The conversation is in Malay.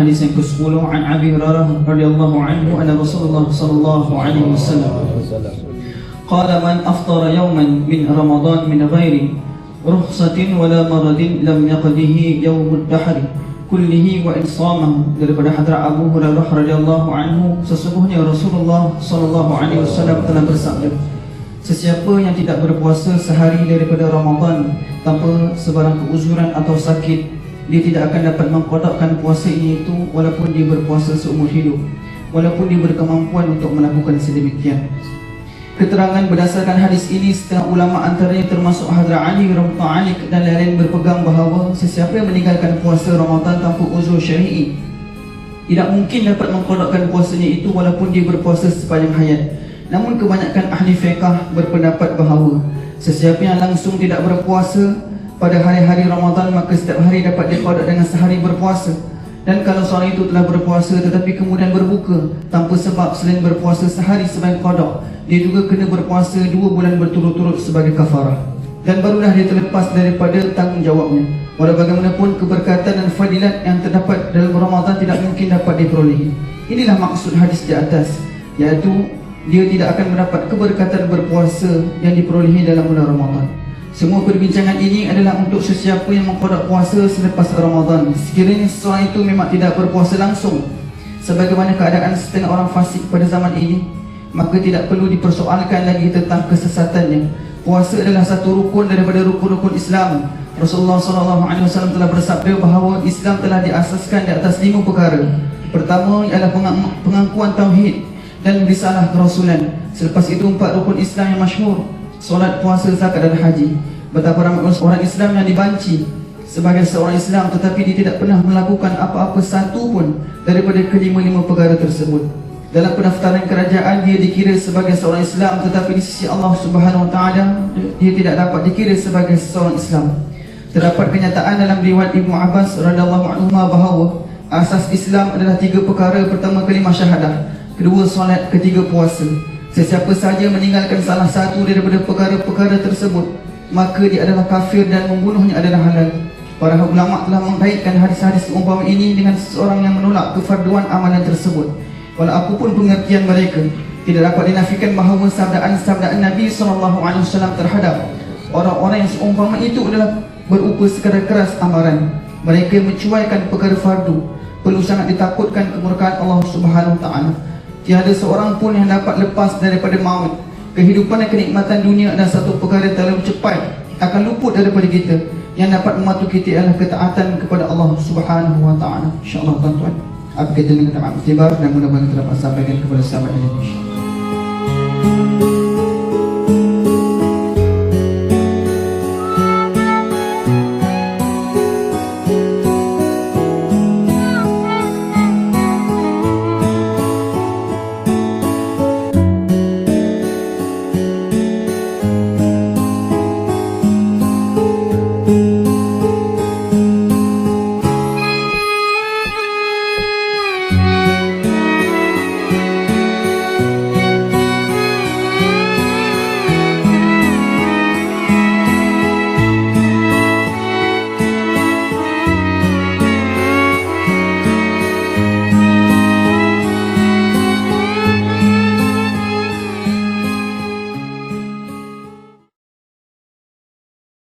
hadis yang ke-10 an Abi Hurairah radhiyallahu anhu anna Rasulullah sallallahu alaihi wasallam qala man aftara yawman min Ramadan min ghairi rukhsatin wala maradin lam yaqdihi yawmud dahri kullihi wa insamahu. Daripada hadrat Abu Hurairah radhiyallahu anhu, sesungguhnya Rasulullah sallallahu alaihi wasallam telah bersabda, sesiapa yang tidak berpuasa sehari daripada Ramadan tanpa sebarang keuzuran atau sakit, dia tidak akan dapat mengqadakkan puasa ini itu walaupun dia berpuasa seumur hidup, walaupun dia berkemampuan untuk melakukan sedemikian. Keterangan berdasarkan hadis ini, setengah ulama antaranya termasuk Hadrat Ali radhiyallahu anhu dan lain-lain berpegang bahawa sesiapa yang meninggalkan puasa Ramadan tanpa uzur syar'i tidak mungkin dapat mengqadakkan puasanya itu walaupun dia berpuasa sepanjang hayat. Namun kebanyakan ahli fiqh berpendapat bahawa sesiapa yang langsung tidak berpuasa pada hari-hari Ramadan, maka setiap hari dapat diqadak dengan sehari berpuasa. Dan kalau seorang itu telah berpuasa tetapi kemudian berbuka tanpa sebab selain berpuasa sehari sebagai qadak, dia juga kena berpuasa 2 bulan berturut-turut sebagai kafarah, dan barulah dia terlepas daripada tanggungjawabnya. Walau bagaimanapun keberkatan dan fadilat yang terdapat dalam Ramadan tidak mungkin dapat diperolehi. Inilah maksud hadis di atas, iaitu dia tidak akan mendapat keberkatan berpuasa yang diperolehi dalam bulan Ramadan. Semua perbincangan ini adalah untuk sesiapa yang mengqadak puasa selepas Ramadan. Sekiranya seseorang itu memang tidak berpuasa langsung, sebagaimana keadaan setengah orang fasik pada zaman ini, maka tidak perlu dipersoalkan lagi tentang kesesatannya. Puasa adalah satu rukun daripada rukun-rukun Islam. Rasulullah SAW telah bersabda bahawa Islam telah diasaskan di atas 5 perkara. Pertama ialah pengakuan tauhid dan risalah kerasulan. Selepas itu 4 rukun Islam yang masyhur: solat, puasa, zakat dan haji. Betapa ramai orang Islam yang dibanci sebagai seorang Islam tetapi dia tidak pernah melakukan apa-apa satu pun daripada kelima-lima perkara tersebut. Dalam pendaftaran kerajaan dia dikira sebagai seorang Islam, tetapi di sisi Allah Subhanahu Wa Taala dia tidak dapat dikira sebagai seorang Islam. Terdapat kenyataan dalam riwayat Ibnu Abbas radhiyallahu anhu bahawa asas Islam adalah 3 perkara. Pertama, kalimah syahadah; kedua, solat; ketiga, puasa. Sesiapa sahaja meninggalkan salah satu daripada perkara-perkara tersebut, maka dia adalah kafir dan membunuhnya adalah halal. Para ulama telah mengkaitkan hadis-hadis umpama ini dengan seseorang yang menolak kefarduan amalan tersebut. Walau apapun pengertian mereka, tidak dapat dinafikan bahawa sabdaan Nabi SAW terhadap orang-orang yang seumpama itu adalah berupa sekadar keras amaran. Mereka mencuaikan perkara fardu. Perlu sangat ditakutkan kemurkaan Allah Subhanahu Wa Taala. Tiada seorang pun yang dapat lepas daripada maut. Kehidupan dan kenikmatan dunia adalah satu perkara terlalu cepat, akan luput daripada kita. Yang dapat membantu kita adalah ketaatan kepada Allah Subhanahu Wa Taala. InsyaAllah tuan-tuan, apa kita dengan taat istighfar dan mudah-mudahan kita dapat sampaikan kepada sahabat ini.